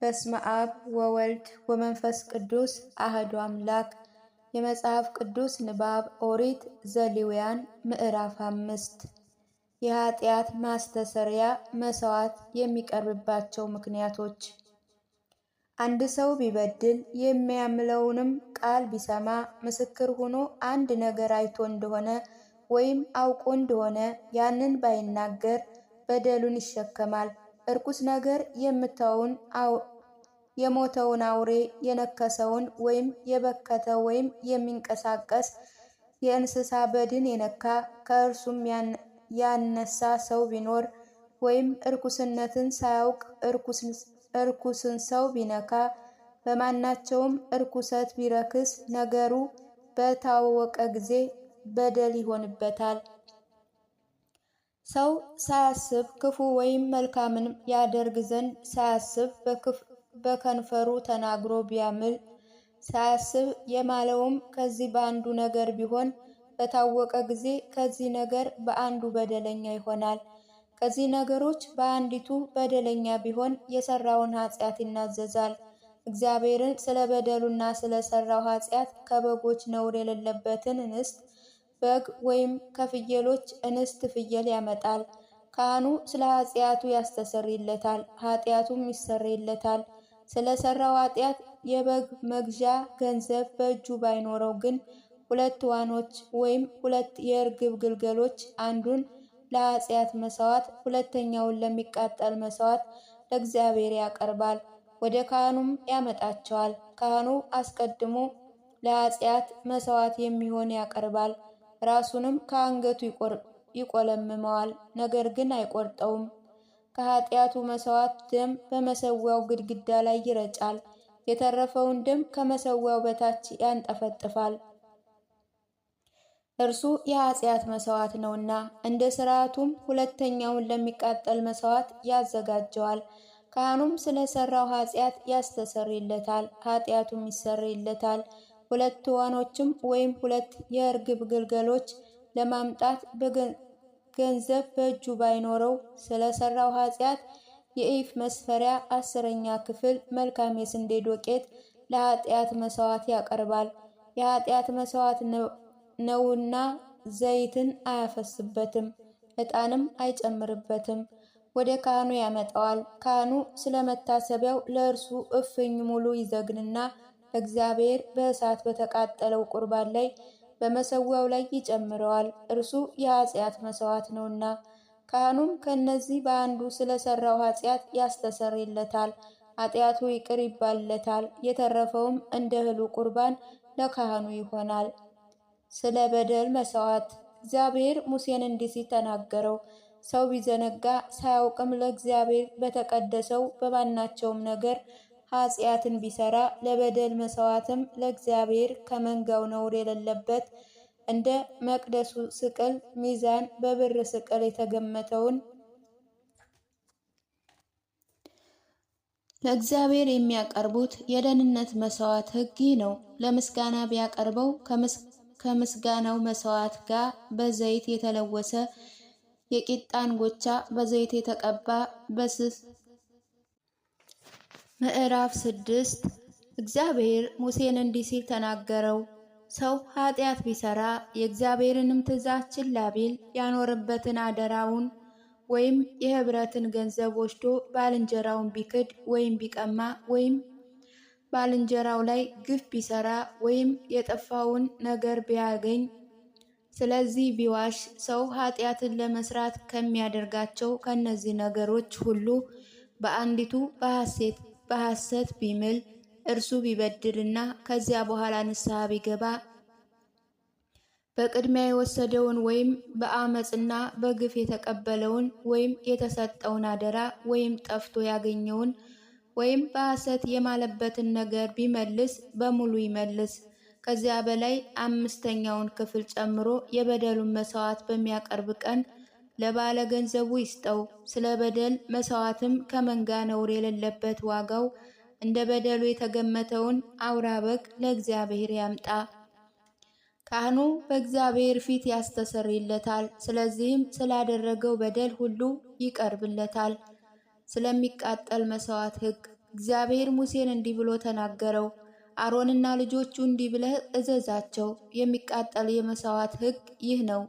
በስመ አብ ወወልድ ወመንፈስ ቅዱስ አህዱ አምላክ። የመጽሐፍ ቅዱስ ንባብ ኦሪት ዘሌዋውያን ምዕራፍ 5 የኃጢአት ማስተሰሪያ መስዋዕት የሚቀርብባቸው ምክንያቶች። አንድ ሰው ቢበድል የሚያምለውንም ቃል ቢሰማ ምስክር ሆኖ አንድ ነገር አይቶ እንደሆነ ወይም አውቆ እንደሆነ ያንን ባይናገር በደሉን ይሸከማል። እርኩስ ነገር የሞተውን አውሬ የነከሰውን ወይም የበከተ ወይም የሚንቀሳቀስ የእንስሳ በድን የነካ ከእርሱም ያነሳ ሰው ቢኖር ወይም እርኩስነትን ሳያውቅ እርኩስን ሰው ቢነካ በማናቸውም እርኩሰት ቢረክስ ነገሩ በታወቀ ጊዜ በደል ይሆንበታል። ሰው ሳያስብ ክፉ ወይም መልካምን ያደርግ ዘንድ ሳያስብ በከንፈሩ ተናግሮ ቢያምል ሳያስብ የማለውም ከዚህ በአንዱ ነገር ቢሆን በታወቀ ጊዜ ከዚህ ነገር በአንዱ በደለኛ ይሆናል። ከዚህ ነገሮች በአንዲቱ በደለኛ ቢሆን የሰራውን ኃጢአት ይናዘዛል። እግዚአብሔርን ስለ በደሉና ስለ ሰራው ኃጢአት ከበጎች ነውር የሌለበትን እንስት በግ ወይም ከፍየሎች እንስት ፍየል ያመጣል። ካህኑ ስለ ኃጢአቱ ያስተሰርይለታል፣ ኃጢአቱም ይሰረይለታል። ስለ ሰራው ኃጢአት የበግ መግዣ ገንዘብ በእጁ ባይኖረው ግን 2 ዋኖች ወይም 2 የእርግብ ግልገሎች አንዱን ለኃጢአት መስዋዕት ሁለተኛውን ለሚቃጠል መስዋዕት ለእግዚአብሔር ያቀርባል። ወደ ካህኑም ያመጣቸዋል። ካህኑ አስቀድሞ ለኃጢአት መስዋዕት የሚሆን ያቀርባል። ራሱንም ከአንገቱ ይቆለምመዋል፣ ነገር ግን አይቆርጠውም። ከኃጢአቱ መስዋዕት ደም በመሰዊያው ግድግዳ ላይ ይረጫል። የተረፈውን ደም ከመሰዊያው በታች ያንጠፈጥፋል። እርሱ የኃጢአት መስዋዕት ነውና። እንደ ሥርዓቱም ሁለተኛውን ለሚቃጠል መስዋዕት ያዘጋጀዋል። ካህኑም ስለ ሠራው ኃጢአት ያስተሰርይለታል፣ ኃጢአቱም ይሰረይለታል። 2 ዋኖችም ወይም 2 የእርግብ ግልገሎች ለማምጣት ገንዘብ በእጁ ባይኖረው ስለ ሠራው ኃጢአት የኢፍ መስፈሪያ 10ኛ ክፍል መልካም የስንዴ ዱቄት ለኃጢአት መስዋዕት ያቀርባል። የኃጢአት መስዋዕት ነውና ዘይትን አያፈስበትም፣ ዕጣንም አይጨምርበትም። ወደ ካህኑ ያመጣዋል። ካህኑ ስለ መታሰቢያው ለእርሱ እፍኝ ሙሉ ይዘግንና እግዚአብሔር በእሳት በተቃጠለው ቁርባን ላይ በመሰዊያው ላይ ይጨምረዋል። እርሱ የኃጢአት መስዋዕት ነውና። ካህኑም ከነዚህ በአንዱ ስለ ሰራው ኃጢአት ያስተሰርይለታል፣ ኃጢአቱ ይቅር ይባልለታል። የተረፈውም እንደ እህሉ ቁርባን ለካህኑ ይሆናል። ስለ በደል መስዋዕት እግዚአብሔር ሙሴን እንዲህ ሲል ተናገረው። ሰው ቢዘነጋ ሳያውቅም ለእግዚአብሔር በተቀደሰው በማናቸውም ነገር ኃጢአትን ቢሰራ ለበደል መስዋዕትም ለእግዚአብሔር ከመንጋው ነውር የሌለበት እንደ መቅደሱ ስቅል ሚዛን በብር ስቅል የተገመተውን ለእግዚአብሔር የሚያቀርቡት የደህንነት መስዋዕት ሕግ ነው። ለምስጋና ቢያቀርበው ከምስጋናው መስዋዕት ጋር በዘይት የተለወሰ የቂጣ እንጎቻ በዘይት የተቀባ በስስ ምዕራፍ 6 እግዚአብሔር ሙሴን እንዲህ ሲል ተናገረው። ሰው ኃጢአት ቢሰራ የእግዚአብሔርንም ትእዛዝ ችላ ቢል ያኖረበትን አደራውን ወይም የኅብረትን ገንዘብ ወስዶ ባልንጀራውን ቢክድ ወይም ቢቀማ ወይም ባልንጀራው ላይ ግፍ ቢሰራ ወይም የጠፋውን ነገር ቢያገኝ ስለዚህ ቢዋሽ ሰው ኃጢአትን ለመስራት ከሚያደርጋቸው ከነዚህ ነገሮች ሁሉ በአንዲቱ በሐሰት ቢምል እርሱ ቢበድልና ከዚያ በኋላ ንስሐ ቢገባ በቅድሚያ የወሰደውን ወይም በአመፅና በግፍ የተቀበለውን ወይም የተሰጠውን አደራ ወይም ጠፍቶ ያገኘውን ወይም በሐሰት የማለበትን ነገር ቢመልስ በሙሉ ይመልስ። ከዚያ በላይ 5ኛውን ክፍል ጨምሮ የበደሉን መስዋዕት በሚያቀርብ ቀን ለባለ ገንዘቡ ይስጠው። ስለ በደል መስዋዕትም ከመንጋ ነውር የሌለበት ዋጋው እንደ በደሉ የተገመተውን አውራ በግ ለእግዚአብሔር ያምጣ። ካህኑ በእግዚአብሔር ፊት ያስተሰርይለታል። ስለዚህም ስላደረገው በደል ሁሉ ይቀርብለታል። ስለሚቃጠል መስዋዕት ሕግ እግዚአብሔር ሙሴን እንዲህ ብሎ ተናገረው። አሮንና ልጆቹ እንዲህ ብለህ እዘዛቸው፣ የሚቃጠል የመሥዋዕት ሕግ ይህ ነው።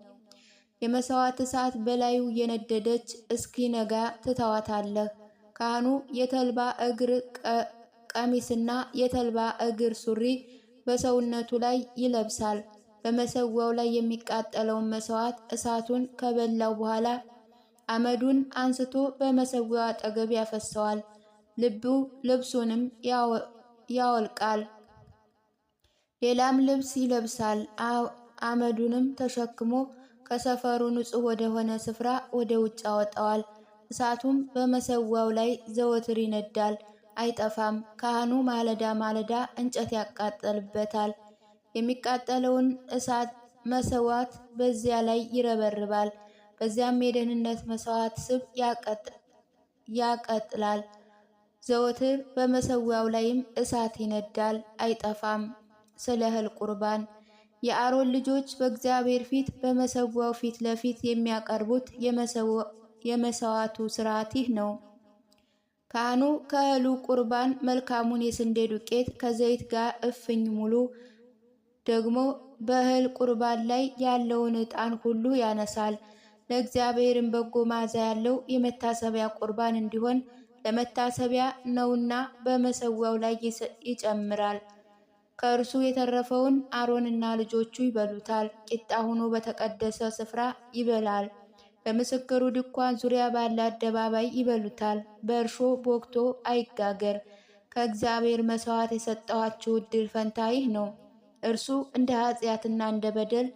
የመሥዋዕት እሳት በላዩ እየነደደች እስኪነጋ ትተዋታለህ። ካህኑ የተልባ እግር ቀሚስና የተልባ እግር ሱሪ በሰውነቱ ላይ ይለብሳል። በመሠዊያው ላይ የሚቃጠለውን መሥዋዕት እሳቱን ከበላው በኋላ አመዱን አንስቶ በመሠዊያው አጠገብ ያፈሰዋል። ልብሱንም ያወልቃል፣ ሌላም ልብስ ይለብሳል። አመዱንም ተሸክሞ ከሰፈሩ ንጹሕ ወደሆነ ስፍራ ወደ ውጭ ያወጣዋል። እሳቱም በመሠዊያው ላይ ዘወትር ይነዳል፣ አይጠፋም። ካህኑ ማለዳ ማለዳ እንጨት ያቃጥልበታል። የሚቃጠለውን እሳት መሥዋዕት በዚያ ላይ ይረበርባል። በዚያም የደህንነት መሥዋዕት ስብ ያቀጥላል። ዘወትር በመሠዊያው ላይም እሳት ይነዳል፣ አይጠፋም። ስለ እህል ቁርባን የአሮን ልጆች በእግዚአብሔር ፊት በመሠዊያው ፊት ለፊት የሚያቀርቡት የመሥዋዕቱ ሥርዓት ይህ ነው። ካህኑ ከእህሉ ቁርባን መልካሙን የስንዴ ዱቄት ከዘይት ጋር እፍኝ ሙሉ ደግሞ በእህል ቁርባን ላይ ያለውን ዕጣን ሁሉ ያነሳል። ለእግዚአብሔርም በጎ መዓዛ ያለው የመታሰቢያ ቁርባን እንዲሆን ለመታሰቢያ ነውና በመሠዊያው ላይ ይጨምራል። ከእርሱ የተረፈውን አሮንና ልጆቹ ይበሉታል። ቂጣ ሆኖ በተቀደሰ ስፍራ ይበላል። በምስክሩ ድንኳን ዙሪያ ባለ አደባባይ ይበሉታል። በእርሾ ቦክቶ አይጋገር። ከእግዚአብሔር መሥዋዕት የሰጠኋችሁ ዕድል ፈንታ ይህ ነው። እርሱ እንደ ኃጢአትና እንደ በደል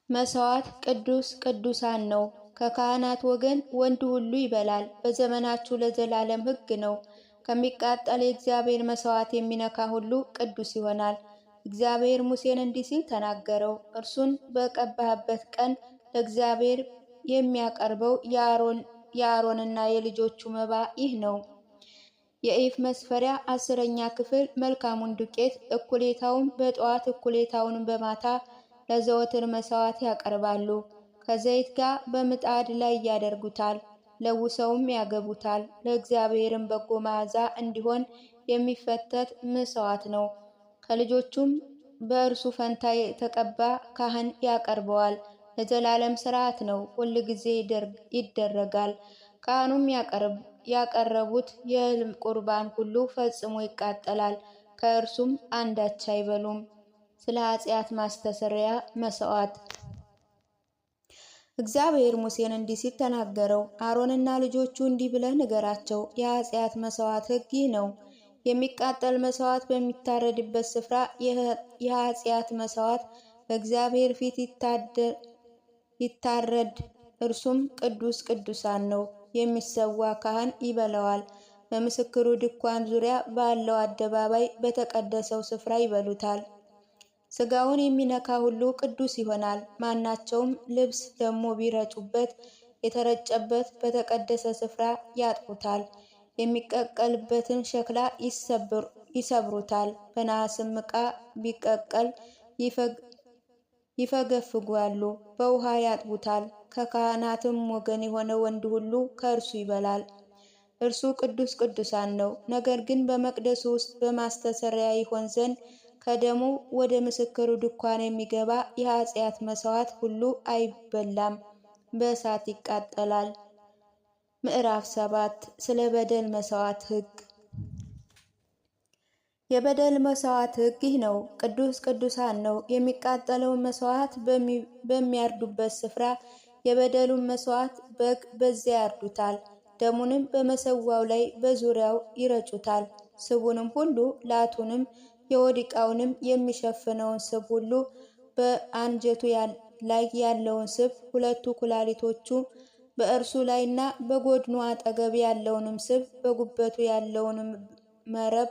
መሥዋዕት ቅዱስ ቅዱሳን ነው። ከካህናት ወገን ወንድ ሁሉ ይበላል። በዘመናችሁ ለዘላለም ሕግ ነው። ከሚቃጠል የእግዚአብሔር መሥዋዕት የሚነካ ሁሉ ቅዱስ ይሆናል። እግዚአብሔር ሙሴን እንዲህ ሲል ተናገረው። እርሱን በቀባህበት ቀን ለእግዚአብሔር የሚያቀርበው የአሮንና የልጆቹ መባ ይህ ነው። የኢፍ መስፈሪያ 10ኛ ክፍል መልካሙን ዱቄት እኩሌታውን በጠዋት እኩሌታውን በማታ ለዘወትር መሥዋዕት ያቀርባሉ። ከዘይት ጋር በምጣድ ላይ ያደርጉታል፣ ለውሰውም ያገቡታል። ለእግዚአብሔርም በጎ መዓዛ እንዲሆን የሚፈተት መሥዋዕት ነው። ከልጆቹም በእርሱ ፈንታ የተቀባ ካህን ያቀርበዋል። ለዘላለም ሥርዓት ነው፣ ሁል ጊዜ ይደረጋል። ካህኑም ያቀረቡት የእህል ቁርባን ሁሉ ፈጽሞ ይቃጠላል፣ ከእርሱም አንዳች አይበሉም። ስለ ኃጢአት ማስተስረያ መሥዋዕት እግዚአብሔር ሙሴን እንዲህ ሲል ተናገረው። አሮንና ልጆቹ እንዲህ ብለህ ንገራቸው፣ የኃጢአት መሥዋዕት ሕግ ይህ ነው። የሚቃጠል መሥዋዕት በሚታረድበት ስፍራ የኃጢአት መሥዋዕት በእግዚአብሔር ፊት ይታረድ፣ እርሱም ቅዱስ ቅዱሳን ነው። የሚሰዋ ካህን ይበላዋል። በምስክሩ ድንኳን ዙሪያ ባለው አደባባይ በተቀደሰው ስፍራ ይበሉታል። ሥጋውን የሚነካ ሁሉ ቅዱስ ይሆናል። ማናቸውም ልብስ ደግሞ ቢረጩበት የተረጨበት በተቀደሰ ስፍራ ያጥቡታል። የሚቀቀልበትን ሸክላ ይሰብሩታል። በነሐስም ዕቃ ቢቀቀል ይፈገፍጓሉ፣ በውሃ ያጥቡታል። ከካህናትም ወገን የሆነ ወንድ ሁሉ ከእርሱ ይበላል። እርሱ ቅዱስ ቅዱሳን ነው። ነገር ግን በመቅደሱ ውስጥ በማስተስረያ ይሆን ዘንድ ከደሙ ወደ ምስክሩ ድንኳን የሚገባ የኃጢአት መሥዋዕት ሁሉ አይበላም፣ በእሳት ይቃጠላል። ምዕራፍ 7 ስለ በደል መሥዋዕት ሕግ። የበደል መሥዋዕት ሕግ ይህ ነው። ቅዱስ ቅዱሳን ነው። የሚቃጠለውን መሥዋዕት በሚያርዱበት ስፍራ የበደሉን መሥዋዕት በግ በዚያ ያርዱታል። ደሙንም በመሠዊያው ላይ በዙሪያው ይረጩታል። ስቡንም ሁሉ ላቱንም የሆድ ዕቃውንም የሚሸፍነውን ስብ ሁሉ በአንጀቱ ላይ ያለውን ስብ፣ ሁለቱ ኩላሊቶቹ በእርሱ ላይና በጎድኑ አጠገብ ያለውንም ስብ፣ በጉበቱ ያለውንም መረብ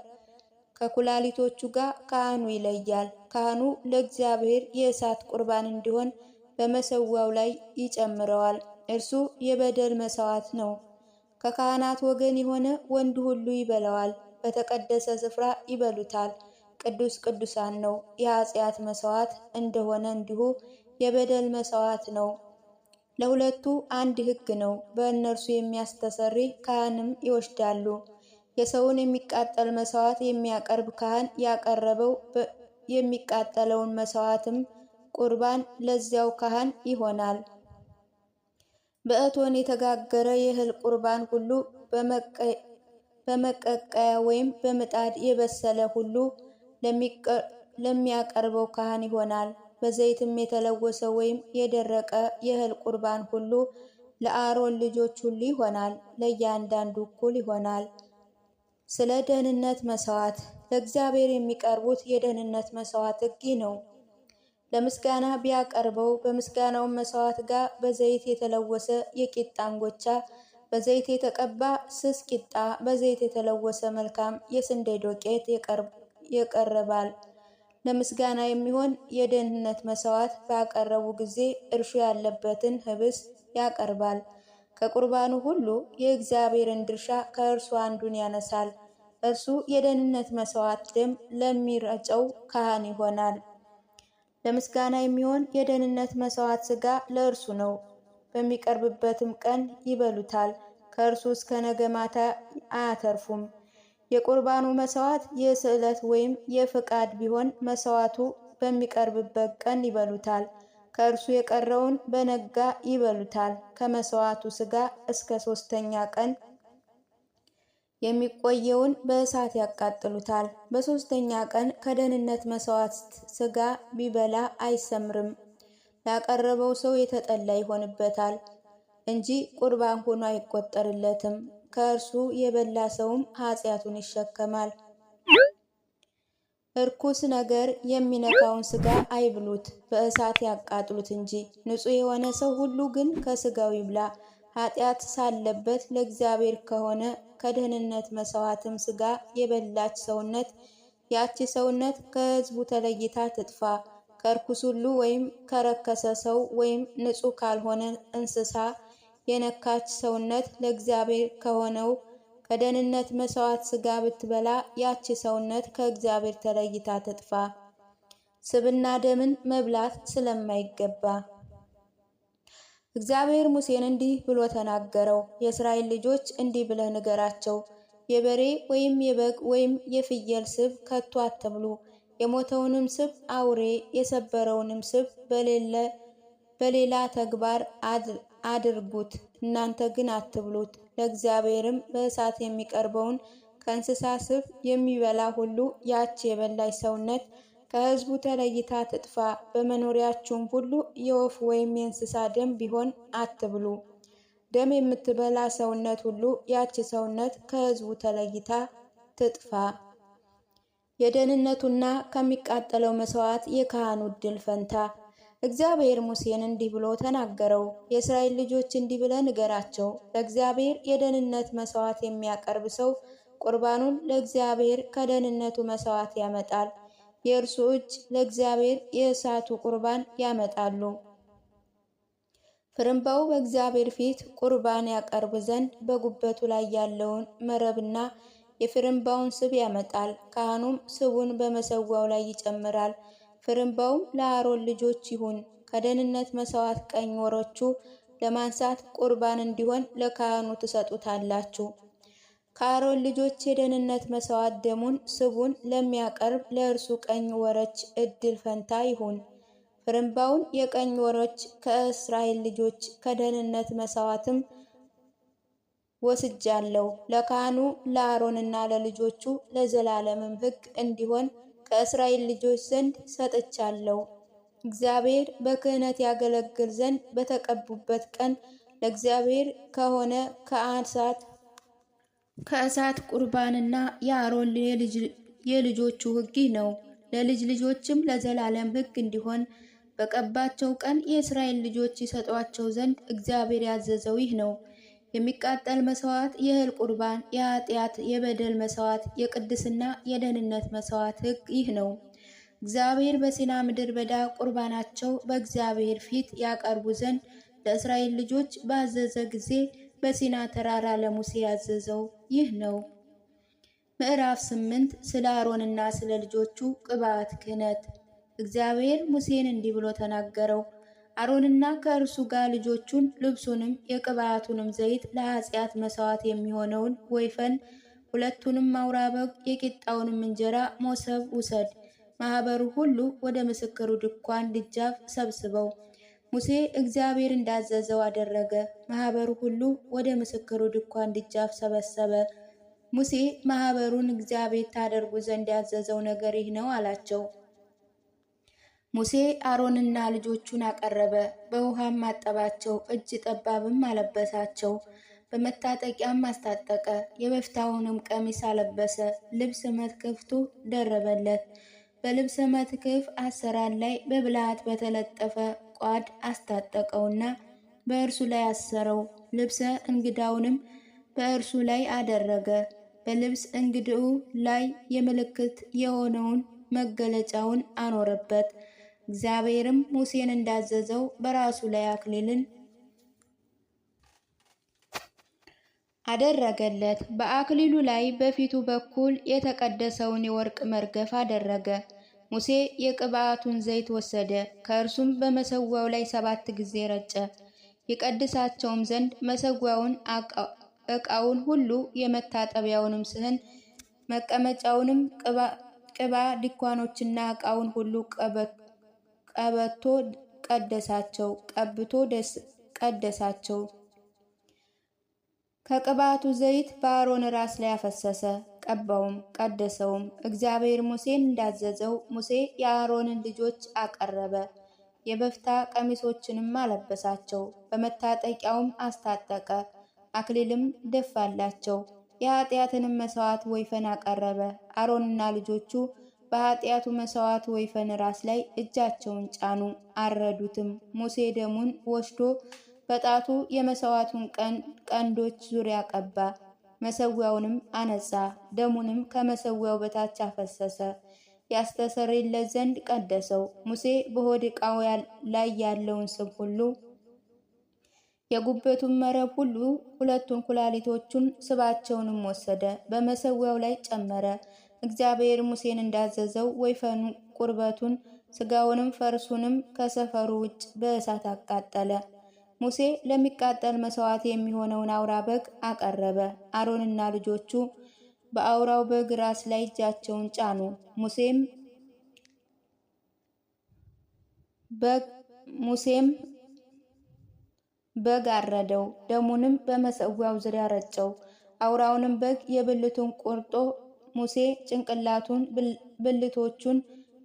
ከኩላሊቶቹ ጋር ካህኑ ይለያል። ካህኑ ለእግዚአብሔር የእሳት ቁርባን እንዲሆን በመሠዊያው ላይ ይጨምረዋል። እርሱ የበደል መሥዋዕት ነው። ከካህናት ወገን የሆነ ወንድ ሁሉ ይበላዋል። በተቀደሰ ስፍራ ይበሉታል። ቅዱስ ቅዱሳን ነው። የኃጢአት መሥዋዕት እንደሆነ እንዲሁ የበደል መሥዋዕት ነው። ለሁለቱ አንድ ሕግ ነው። በእነርሱ የሚያስተሰርይ ካህንም ይወስዳሉ። የሰውን የሚቃጠል መስዋዕት የሚያቀርብ ካህን ያቀረበው የሚቃጠለውን መስዋዕትም ቁርባን ለዚያው ካህን ይሆናል። በእቶን የተጋገረ የእህል ቁርባን ሁሉ በመቀቀያ ወይም በምጣድ የበሰለ ሁሉ ለሚያቀርበው ካህን ይሆናል። በዘይትም የተለወሰ ወይም የደረቀ የእህል ቁርባን ሁሉ ለአሮን ልጆች ሁሉ ይሆናል፣ ለእያንዳንዱ እኩል ይሆናል። ስለ ደህንነት መስዋዕት ለእግዚአብሔር የሚቀርቡት የደህንነት መስዋዕት ሕግ ነው። ለምስጋና ቢያቀርበው በምስጋናው መስዋዕት ጋር በዘይት የተለወሰ የቂጣ እንጎቻ፣ በዘይት የተቀባ ስስ ቂጣ፣ በዘይት የተለወሰ መልካም የስንዴ ዱቄት ያቀርባል። ለምስጋና የሚሆን የደህንነት መስዋዕት ባቀረቡ ጊዜ እርሾ ያለበትን ህብስት ያቀርባል። ከቁርባኑ ሁሉ የእግዚአብሔርን ድርሻ ከእርሱ አንዱን ያነሳል። እርሱ የደህንነት መስዋዕት ደም ለሚረጨው ካህን ይሆናል። ለምስጋና የሚሆን የደህንነት መስዋዕት ሥጋ ለእርሱ ነው። በሚቀርብበትም ቀን ይበሉታል። ከእርሱ እስከ ነገ ማታ አያተርፉም። የቁርባኑ መስዋዕት የስዕለት ወይም የፍቃድ ቢሆን መስዋዕቱ በሚቀርብበት ቀን ይበሉታል። ከእርሱ የቀረውን በነጋ ይበሉታል። ከመስዋዕቱ ሥጋ እስከ 3ኛ ቀን የሚቆየውን በእሳት ያቃጥሉታል። በ3ኛ ቀን ከደህንነት መስዋዕት ሥጋ ቢበላ አይሰምርም። ላቀረበው ሰው የተጠላ ይሆንበታል እንጂ ቁርባን ሆኖ አይቆጠርለትም። ከእርሱ የበላ ሰውም ኃጢአቱን ይሸከማል። እርኩስ ነገር የሚነካውን ሥጋ አይብሉት፣ በእሳት ያቃጥሉት እንጂ። ንጹሕ የሆነ ሰው ሁሉ ግን ከሥጋው ይብላ። ኃጢአት ሳለበት ለእግዚአብሔር ከሆነ ከደህንነት መስዋዕትም ሥጋ የበላች ሰውነት ያቺ ሰውነት ከሕዝቡ ተለይታ ትጥፋ። ከርኩስ ሁሉ ወይም ከረከሰ ሰው ወይም ንጹሕ ካልሆነ እንስሳ የነካች ሰውነት ለእግዚአብሔር ከሆነው ከደህንነት መስዋዕት ሥጋ ብትበላ ያቺ ሰውነት ከእግዚአብሔር ተለይታ ትጥፋ፣ ስብና ደምን መብላት ስለማይገባ። እግዚአብሔር ሙሴን እንዲህ ብሎ ተናገረው። የእስራኤል ልጆች እንዲህ ብለህ ንገራቸው፣ የበሬ ወይም የበግ ወይም የፍየል ስብ ከቶ አትብሉ። የሞተውንም ስብ አውሬ የሰበረውንም ስብ በሌላ ተግባር አድርጉት፣ እናንተ ግን አትብሉት። ለእግዚአብሔርም በእሳት የሚቀርበውን ከእንስሳ ስብ የሚበላ ሁሉ ያች የበላች ሰውነት ከሕዝቡ ተለይታ ትጥፋ። በመኖሪያችሁም ሁሉ የወፍ ወይም የእንስሳ ደም ቢሆን አትብሉ። ደም የምትበላ ሰውነት ሁሉ ያች ሰውነት ከሕዝቡ ተለይታ ትጥፋ። የደህንነቱና ከሚቃጠለው መስዋዕት የካህኑ ዕድል ፈንታ። እግዚአብሔር ሙሴን እንዲህ ብሎ ተናገረው። የእስራኤል ልጆች እንዲህ ብለህ ንገራቸው፣ ለእግዚአብሔር የደህንነት መስዋዕት የሚያቀርብ ሰው ቁርባኑን ለእግዚአብሔር ከደህንነቱ መስዋዕት ያመጣል። የእርሱ እጅ ለእግዚአብሔር የእሳቱ ቁርባን ያመጣሉ። ፍርምባው በእግዚአብሔር ፊት ቁርባን ያቀርብ ዘንድ በጉበቱ ላይ ያለውን መረብና የፍርምባውን ስብ ያመጣል። ካህኑም ስቡን በመሰዊያው ላይ ይጨምራል። ፍርምባውም ለአሮን ልጆች ይሁን። ከደህንነት መስዋዕት ቀኝ ወሮቹ ለማንሳት ቁርባን እንዲሆን ለካህኑ ትሰጡታላችሁ። ከአሮን ልጆች የደህንነት መስዋዕት ደሙን ስቡን ለሚያቀርብ ለእርሱ ቀኝ ወሮች ዕድል ፈንታ ይሁን። ፍርምባውን የቀኝ ወሮች ከእስራኤል ልጆች ከደህንነት መስዋዕትም ወስጃለሁ። ለካህኑ ለአሮንና ለልጆቹ ለዘላለምም ሕግ እንዲሆን ከእስራኤል ልጆች ዘንድ ሰጥቻለሁ። እግዚአብሔር በክህነት ያገለግል ዘንድ በተቀቡበት ቀን ለእግዚአብሔር ከሆነ ከእሳት ቁርባንና የአሮን የልጆቹ ሕግ ነው። ለልጅ ልጆችም ለዘላለም ሕግ እንዲሆን በቀባቸው ቀን የእስራኤል ልጆች ይሰጧቸው ዘንድ እግዚአብሔር ያዘዘው ይህ ነው። የሚቃጠል መስዋዕት፣ የእህል ቁርባን፣ የኃጢአት የበደል መስዋዕት፣ የቅድስና የደህንነት መስዋዕት ሕግ ይህ ነው። እግዚአብሔር በሲና ምድረ በዳ ቁርባናቸው በእግዚአብሔር ፊት ያቀርቡ ዘንድ ለእስራኤል ልጆች ባዘዘ ጊዜ በሲና ተራራ ለሙሴ ያዘዘው ይህ ነው። ምዕራፍ 8 ስለ አሮንና ስለ ልጆቹ ቅብዓት ክህነት። እግዚአብሔር ሙሴን እንዲህ ብሎ ተናገረው። አሮንና ከእርሱ ጋር ልጆቹን ልብሱንም የቅብዓቱንም ዘይት ለኃጢአት መስዋዕት የሚሆነውን ወይፈን ሁለቱንም አውራ በግ የቂጣውንም እንጀራ ሞሰብ ውሰድ። ማህበሩ ሁሉ ወደ ምስክሩ ድንኳን ደጃፍ ሰብስበው። ሙሴ እግዚአብሔር እንዳዘዘው አደረገ። ማህበሩ ሁሉ ወደ ምስክሩ ድንኳን ደጃፍ ሰበሰበ። ሙሴ ማህበሩን እግዚአብሔር ታደርጉ ዘንድ ያዘዘው ነገር ይህ ነው አላቸው። ሙሴ አሮንና ልጆቹን አቀረበ፣ በውሃም አጠባቸው፣ እጅ ጠባብም አለበሳቸው፣ በመታጠቂያም አስታጠቀ። የበፍታውንም ቀሚስ አለበሰ፣ ልብሰ መትከፍቱ ደረበለት። በልብሰ መትክፍ አሰራር ላይ በብልሃት በተለጠፈ ቋድ አስታጠቀውና በእርሱ ላይ አሰረው። ልብሰ እንግዳውንም በእርሱ ላይ አደረገ። በልብስ እንግድው ላይ የምልክት የሆነውን መገለጫውን አኖረበት። እግዚአብሔርም ሙሴን እንዳዘዘው በራሱ ላይ አክሊልን አደረገለት። በአክሊሉ ላይ በፊቱ በኩል የተቀደሰውን የወርቅ መርገፍ አደረገ። ሙሴ የቅብዓቱን ዘይት ወሰደ፣ ከእርሱም በመሰዊያው ላይ 7 ጊዜ ረጨ። የቀድሳቸውም ዘንድ መሰዊያውን፣ ዕቃውን ሁሉ፣ የመታጠቢያውንም ስህን፣ መቀመጫውንም፣ ቅባ ድኳኖችና ዕቃውን ሁሉ ቀብቶ ቀደሳቸው። ከቅባቱ ዘይት በአሮን ራስ ላይ አፈሰሰ፣ ቀባውም፣ ቀደሰውም። እግዚአብሔር ሙሴን እንዳዘዘው ሙሴ የአሮንን ልጆች አቀረበ፣ የበፍታ ቀሚሶችንም አለበሳቸው፣ በመታጠቂያውም አስታጠቀ፣ አክሊልም ደፋላቸው። የኃጢአትንም መሥዋዕት ወይፈን አቀረበ። አሮንና ልጆቹ በኃጢአቱ መሥዋዕት ወይፈን ራስ ላይ እጃቸውን ጫኑ፣ አረዱትም። ሙሴ ደሙን ወስዶ በጣቱ የመሥዋዕቱን ቀንዶች ዙሪያ ቀባ፣ መሠዊያውንም አነጻ። ደሙንም ከመሠዊያው በታች አፈሰሰ፣ ያስተሰርይለት ዘንድ ቀደሰው። ሙሴ በሆድ ዕቃው ላይ ያለውን ስብ ሁሉ፣ የጉበቱን መረብ ሁሉ፣ 2 ኩላሊቶቹን፣ ስባቸውንም ወሰደ፣ በመሠዊያው ላይ ጨመረ። እግዚአብሔር ሙሴን እንዳዘዘው ወይፈኑ ቁርበቱን፣ ስጋውንም ፈርሱንም ከሰፈሩ ውጭ በእሳት አቃጠለ። ሙሴ ለሚቃጠል መሥዋዕት የሚሆነውን አውራ በግ አቀረበ። አሮንና ልጆቹ በአውራው በግ ራስ ላይ እጃቸውን ጫኑ። ሙሴም በግ አረደው፣ ደሙንም በመሠዊያው ዙሪያ ረጨው። አውራውንም በግ የብልቱን ቆርጦ ሙሴ ጭንቅላቱን፣ ብልቶቹን፣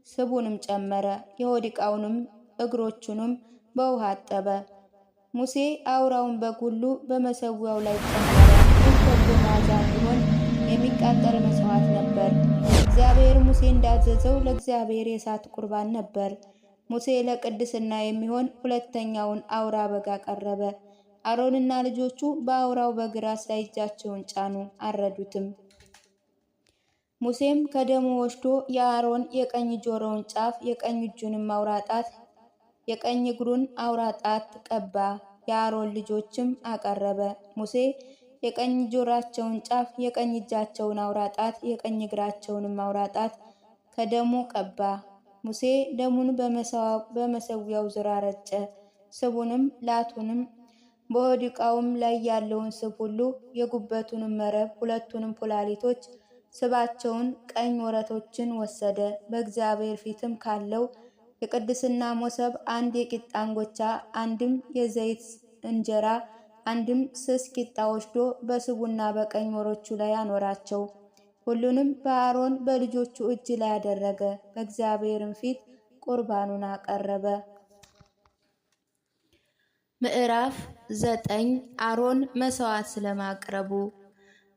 ስቡንም ጨመረ። የሆድ ዕቃውንም እግሮቹንም በውሃ አጠበ። ሙሴ አውራውን በግ ሁሉ በመሠዊያው ላይ ጨመረ። ይህ በጎ መዓዛ እንዲሆን የሚቃጠል መሥዋዕት ነበር። እግዚአብሔር ሙሴ እንዳዘዘው ለእግዚአብሔር የእሳት ቁርባን ነበር። ሙሴ ለቅድስና የሚሆን 2ኛውን አውራ በግ አቀረበ። አሮንና ልጆቹ በአውራው በግ ራስ ላይ እጃቸውን ጫኑ፣ አረዱትም። ሙሴም ከደሙ ወስዶ የአሮን የቀኝ ጆሮውን ጫፍ፣ የቀኝ እጁንም አውራ ጣት፣ የቀኝ እግሩን አውራ ጣት ቀባ። የአሮን ልጆችም አቀረበ። ሙሴ የቀኝ ጆሮአቸውን ጫፍ፣ የቀኝ እጃቸውን አውራ ጣት፣ የቀኝ እግራቸውንም አውራ ጣት ከደሙ ቀባ። ሙሴ ደሙን በመሠዊያው ዙሪያ ረጨ። ስቡንም፣ ላቱንም፣ በሆድ ዕቃውም ላይ ያለውን ስብ ሁሉ፣ የጉበቱንም መረብ፣ 2ቱንም ኩላሊቶች፣ ስባቸውን፣ ቀኝ ወረቶችን ወሰደ። በእግዚአብሔር ፊትም ካለው የቅድስና ሞሰብ 1 የቂጣ እንጎቻ፣ 1ም የዘይት እንጀራ፣ 1ም ስስ ቂጣ ወስዶ በስቡና በቀኝ ወሮቹ ላይ አኖራቸው። ሁሉንም በአሮን በልጆቹ እጅ ላይ አደረገ። በእግዚአብሔርም ፊት ቁርባኑን አቀረበ። ምዕራፍ 9 አሮን መሥዋዕት ስለማቅረቡ።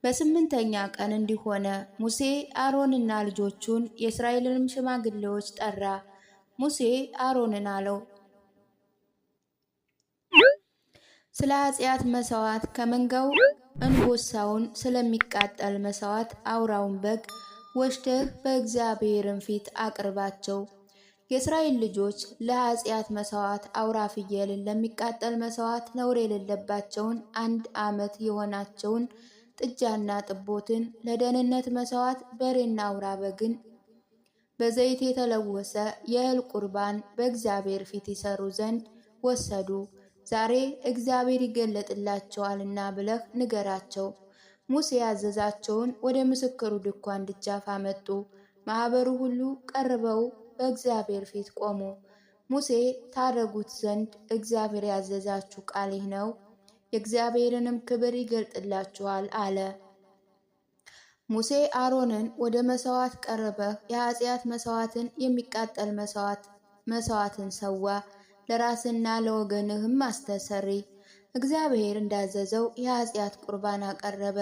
በ8ኛ ቀን እንዲህ ሆነ፣ ሙሴ አሮንና ልጆቹን የእስራኤልንም ሽማግሌዎች ጠራ። ሙሴ አሮንን አለው፣ ስለ ኃጢአት መሥዋዕት ከመንጋው እንቦሳውን፣ ስለሚቃጠል መሥዋዕት አውራውን በግ ወስደህ በእግዚአብሔርም ፊት አቅርባቸው። የእስራኤል ልጆች ለኃጢአት መሥዋዕት አውራ ፍየልን፣ ለሚቃጠል መሥዋዕት ነውር የሌለባቸውን 1 ዓመት የሆናቸውን ጥጃና ጥቦትን፣ ለደህንነት መሥዋዕት በሬና አውራ በግን በዘይት የተለወሰ የእህል ቁርባን በእግዚአብሔር ፊት ይሰሩ ዘንድ ወሰዱ። ዛሬ እግዚአብሔር ይገለጥላቸዋልና ብለህ ንገራቸው። ሙሴ ያዘዛቸውን ወደ ምስክሩ ድንኳን ደጃፍ አመጡ። ማኅበሩ ሁሉ ቀርበው በእግዚአብሔር ፊት ቆሙ። ሙሴ ታደርጉት ዘንድ እግዚአብሔር ያዘዛችሁ ቃል ይህ ነው፣ የእግዚአብሔርንም ክብር ይገልጥላችኋል አለ። ሙሴ አሮንን ወደ መሥዋዕት ቀርበህ የኃጢአት መሥዋዕትን የሚቃጠል መሥዋዕትን ሰዋ፣ ለራስና ለወገንህም አስተሰሪ። እግዚአብሔር እንዳዘዘው የኃጢአት ቁርባን አቀረበ፣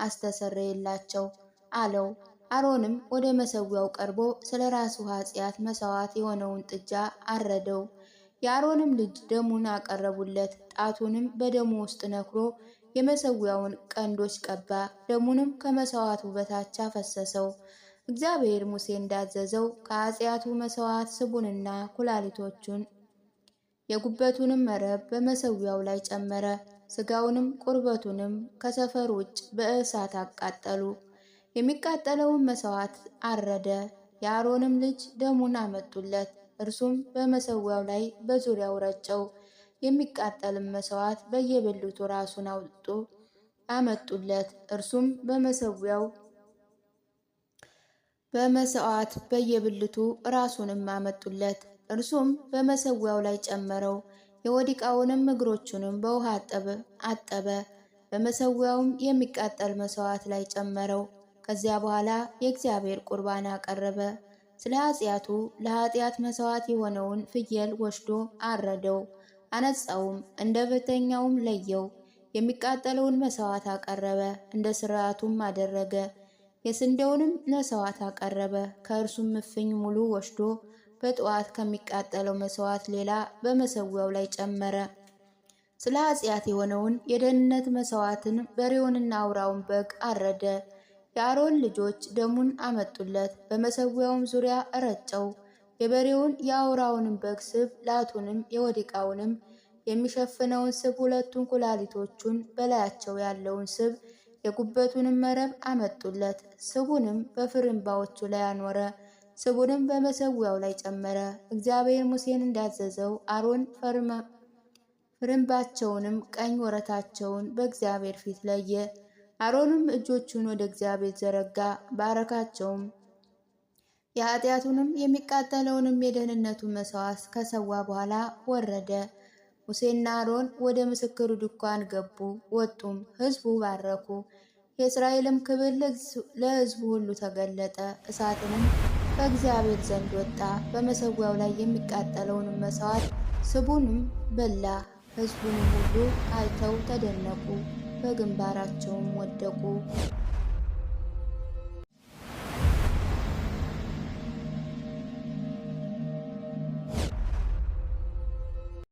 አስተሰረየላቸው አለው። አሮንም ወደ መሠዊያው ቀርቦ ስለ ራሱ ኃጢአት መሥዋዕት የሆነውን ጥጃ አረደው። የአሮንም ልጅ ደሙን አቀረቡለት። ጣቱንም በደሙ ውስጥ ነክሮ የመሠዊያውን ቀንዶች ቀባ፣ ደሙንም ከመሥዋዕቱ በታች አፈሰሰው። እግዚአብሔር ሙሴ እንዳዘዘው ከኃጢአቱ መሥዋዕት ስቡንና ኩላሊቶቹን የጉበቱንም መረብ በመሠዊያው ላይ ጨመረ። ሥጋውንም ቁርበቱንም ከሰፈር ውጭ በእሳት አቃጠሉ። የሚቃጠለውን መሥዋዕት አረደ። የአሮንም ልጅ ደሙን አመጡለት፣ እርሱም በመሠዊያው ላይ በዙሪያው ረጨው። የሚቃጠልም መሥዋዕት በየብልቱ ራሱን አመጡለት፣ እርሱም በመሥዋዕት በየብልቱ ራሱንም አመጡለት፣ እርሱም በመሠዊያው ላይ ጨመረው። የሆድ ዕቃውንም እግሮቹንም በውሃ አጠበ፣ በመሠዊያውም የሚቃጠል መሥዋዕት ላይ ጨመረው። ከዚያ በኋላ የእግዚአብሔር ቁርባን አቀረበ። ስለ ኃጢአቱ ለኃጢአት መሥዋዕት የሆነውን ፍየል ወስዶ አረደው፣ አነጻውም፣ እንደ ፊተኛውም ለየው። የሚቃጠለውን መሥዋዕት አቀረበ፣ እንደ ሥርዓቱም አደረገ። የስንዴውንም መሥዋዕት አቀረበ፣ ከእርሱም እፍኝ ሙሉ ወስዶ በጠዋት ከሚቃጠለው መሥዋዕት ሌላ በመሠዊያው ላይ ጨመረ። ስለ ኃጢአት የሆነውን የደህንነት መሥዋዕትን በሬውንና አውራውን በግ አረደ። የአሮን ልጆች ደሙን አመጡለት፣ በመሠዊያውም ዙሪያ ረጨው። የበሬውን የአውራውንም በግ ስብ፣ ላቱንም፣ የሆድ ዕቃውንም የሚሸፍነውን ስብ፣ ሁለቱን ኩላሊቶቹን፣ በላያቸው ያለውን ስብ፣ የጉበቱንም መረብ አመጡለት። ስቡንም በፍርምባዎቹ ላይ አኖረ፣ ስቡንም በመሠዊያው ላይ ጨመረ። እግዚአብሔር ሙሴን እንዳዘዘው አሮን ፍርምባቸውንም ቀኝ ወረታቸውን በእግዚአብሔር ፊት ለየ። አሮንም እጆቹን ወደ እግዚአብሔር ዘረጋ፣ ባረካቸውም። የኃጢአቱንም የሚቃጠለውንም የደህንነቱን መሥዋዕት ከሰዋ በኋላ ወረደ። ሙሴና አሮን ወደ ምስክሩ ድንኳን ገቡ፣ ወጡም፣ ሕዝቡ ባረኩ። የእስራኤልም ክብር ለሕዝቡ ሁሉ ተገለጠ። እሳትንም ከእግዚአብሔር ዘንድ ወጣ፣ በመሠዊያው ላይ የሚቃጠለውንም መሥዋዕት ስቡንም በላ። ሕዝቡንም ሁሉ አይተው ተደነቁ፣ በግንባራቸውም ወደቁ።